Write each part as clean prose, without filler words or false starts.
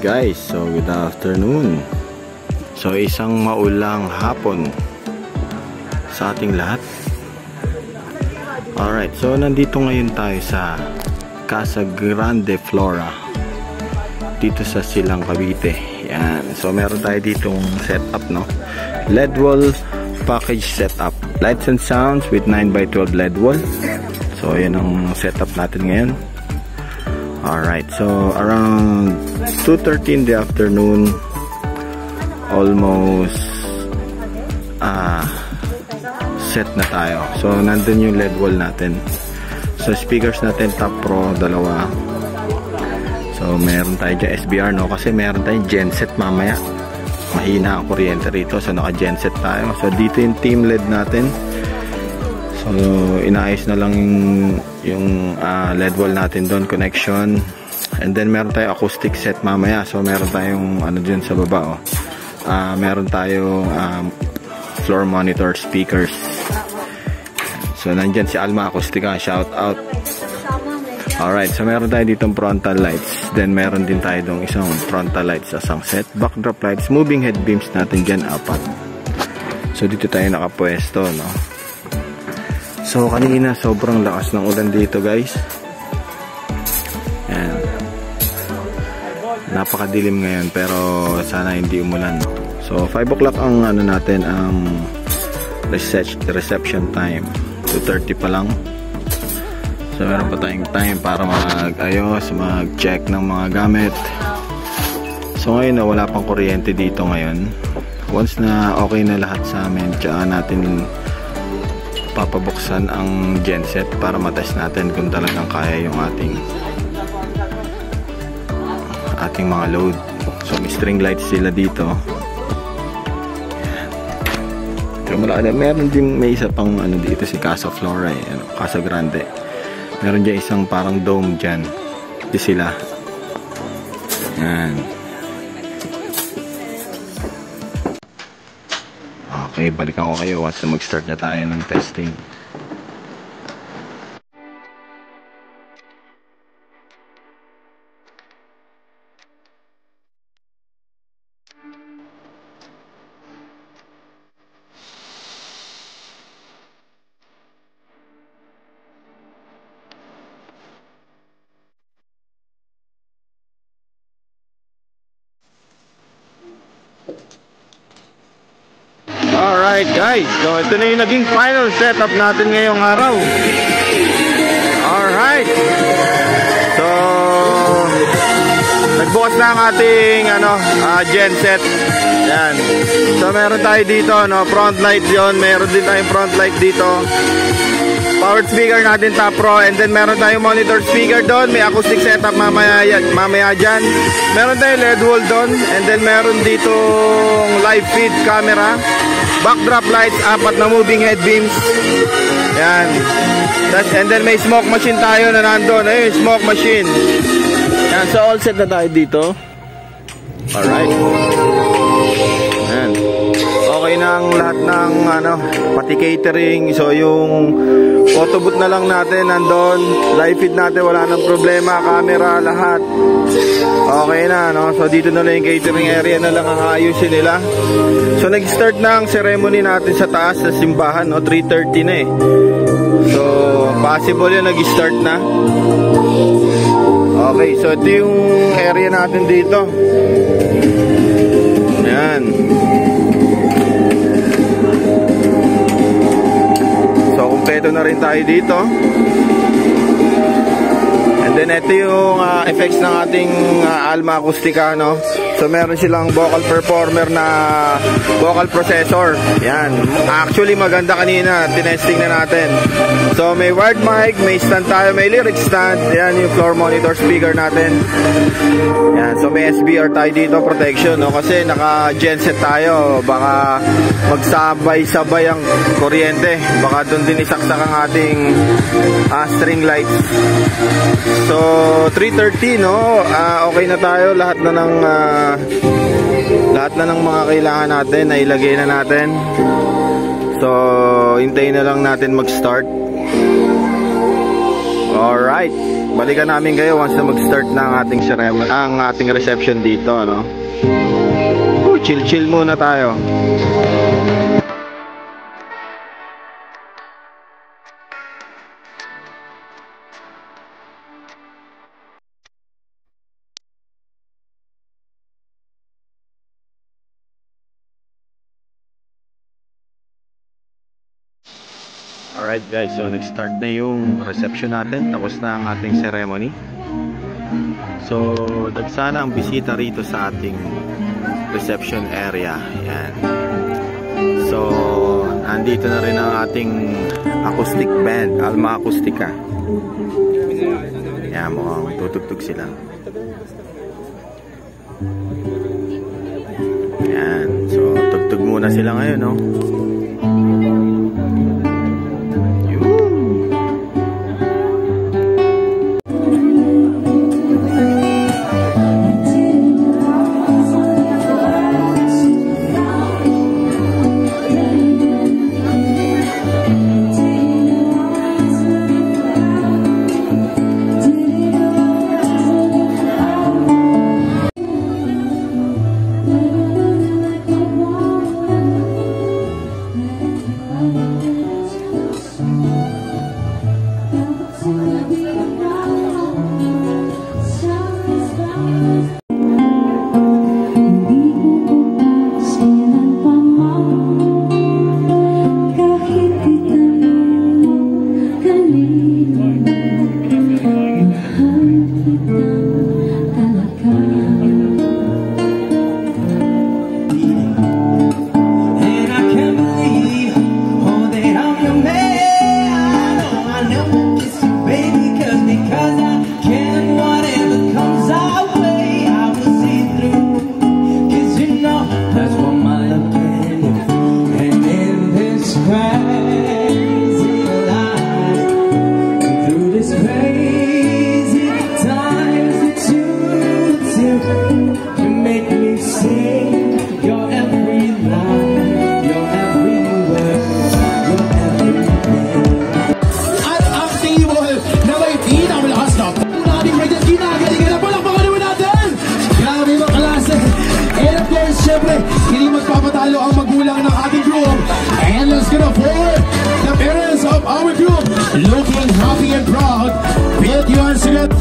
guys, so good afternoon. So isang maulang hapon sa ating lahat. Alright, so nandito ngayon tayo sa Casa Grande Flora dito sa Silang Cavite. Yan, so meron tayo ditong setup, no? LED wall package setup, lights and sounds with 9x12 LED wall. So yan ang setup natin ngayon. Alright, so around 2:30 in the afternoon, almost set na tayo. So nandun yung LED wall natin. So speakers natin Top Pro, dalawa. So meron tayo dyan SBR, no? Kasi meron tayong genset mamaya. Mahina ang kuryente rito, so naka genset tayo. So dito yung team LED natin. So inaayos na lang yung LED wall natin doon, connection. And then meron tayong acoustic set mamaya. So meron tayong ano dyan sa baba, oh. Meron tayong floor monitor speakers. So nandyan si Alma Acoustica, shout out. Alright, so meron tayo ditong frontal lights. Then meron din tayo dong isang frontal lights sa isang set. Backdrop lights, moving head beams natin dyan, 4. So dito tayo nakapwesto, no? So kanina sobrang lakas ng ulan dito, guys. Ayan. Napakadilim ngayon pero sana hindi umulan. So 5 o'clock ang ano natin, ang reception time. 2:30 pa lang. So meron pa tayong time para mag-ayos, mag-check ng mga gamit. So ngayon wala pang kuryente dito ngayon. Once na okay na lahat sa amin, tsaka natin papabuksan ang genset para matest natin kung talagang kaya yung ating mga load. So may string lights sila dito. Meron din, may isa pang ano dito, si Casa Flora, Casa Grande. Meron dyan isang parang dome dyan. Di sila. Yan. Okay, balikan ko kayo once na mag-start na tayo ng testing. Alright guys, so ito na yung naging final setup natin ngayong araw. Alright, so nagbukas na ang ating genset. Yan. So meron tayo dito, no, front light yon, meron din tayong front light dito. Powered speaker natin Top Pro, and then meron tayong monitor speaker doon, may acoustic setup mamaya dyan. Meron tayong LED wall doon, and then meron ditong live feed camera, backdrop lights, 4 na moving head beams. Yan. And then may smoke machine tayo na nandun. Ayun, smoke machine. Yan, so all set na tayo dito. Alright. Yan. Okay na ang lahat ng pati catering. So yung photo booth na lang natin nandun. Live feed natin, wala nang problema. Camera, lahat okay na, no? So dito na lang yung catering area na lang ang ayusin nila. So nag-start na ang ceremony natin sa taas sa simbahan, no? 3:30 na eh. So possible yan nag-start na. Okay, so ito yung area natin dito. Yan. So kumpleto na rin tayo dito. And then ito yung effects ng ating Alma Acoustica, no? So meron silang vocal performer na vocal processor. Yan. Actually maganda kanina, tinesting na natin. So may wired mic, may stand tayo, may lyric stand. Yan yung floor monitor speaker natin. Yan. So may SBR tayo dito, protection, no? Kasi naka genset tayo, baka magsabay-sabay ang kuryente. Baka doon din isaksak ang ating string lights. So 3:30, no? Okay na tayo, lahat na ng mga kailangan natin na ilagay na natin. So hintayin na lang natin mag-start. Alright, balikan namin kayo once na mag-start na ang ating ceremony, ang ating reception dito, no? Chill-chill muna tayo. Alright guys, so nag-start na yung reception natin. Tapos na ang ating ceremony. So, dagsana ang bisita rito sa ating reception area. Ayan. So, andito na rin ang ating acoustic band, Alma Acoustica. Ayan, mukhang tutugtog sila. Ayan. So, tugtog muna sila ngayon, no? Hindi magpapatalo ang magulang ng ating group. And let's get up for the parents of our group, looking happy and proud. With your second.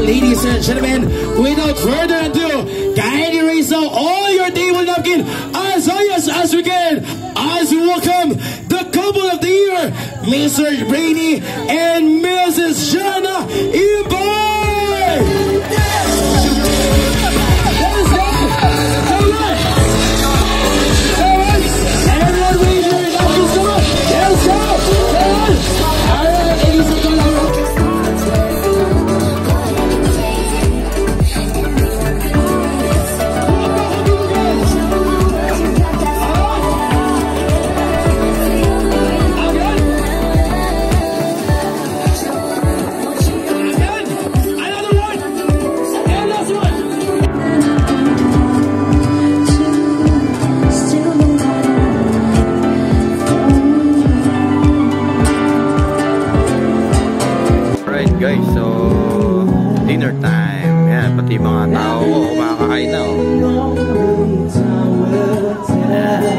Ladies and gentlemen, without further ado, kindly raise out all your table napkin as high as we can, as we welcome the couple of the year, Mr. Brainy and Mrs. Shana Ibay! Guys, so dinner time. Yan, pati mga tao kumakain na.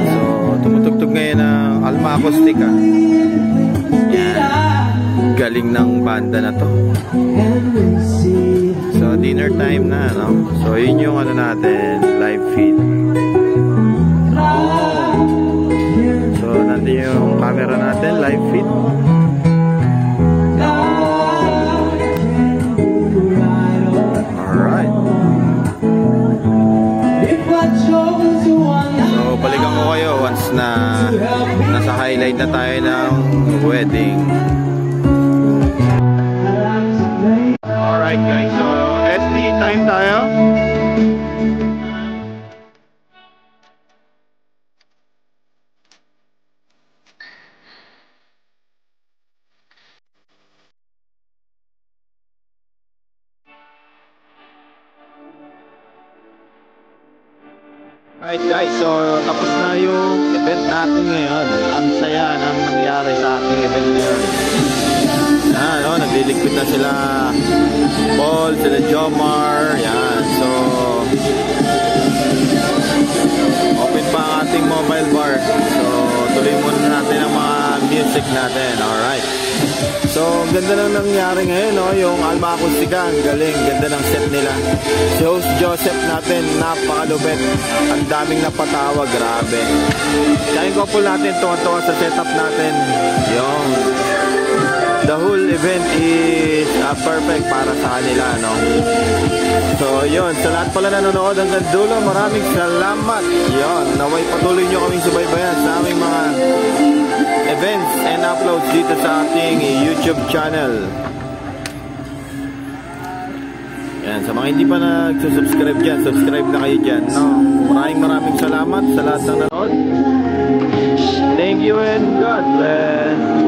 So tumutugtog ngayon ang Alma Acoustica. Yan, galing ng banda na to. So dinner time na, no? So yun yung ano natin, live feed. So nandun yung camera natin, live feed. So balikan ko kayo once na nasa highlight na tayo ng wedding. Alright guys, so SD time Alright guys, so tapos na yung event natin ngayon. Ang saya ng nangyari sa ating event ngayon. Yan, oh, nagliligpit na sila Paul, sila Jomar. Yan, so open pa ang ating mobile bar. So tuloy muna natin ang mga music natin. Alright. So, ang ganda na nangyari ngayon, no? Yung Alma Acoustica, ang galing, ganda ng set nila. Si Host Joseph natin, napakalupit. Ang daming napatawa, grabe. Kaya yung couple natin, tuwa-tuwa sa setup natin. Yung the whole event is perfect para sa kanila, no? So, yun, sa lahat pala nanonood hanggang dulo, maraming salamat. Yun, naway patuloy nyo kaming subaybayan sa aming mga events and uploads dito sa ating YouTube channel. Yan, sa mga hindi pa nagsusubscribe dyan, subscribe na kayo dyan, no? Maraming salamat sa lahat ng nanood. Thank you and God bless.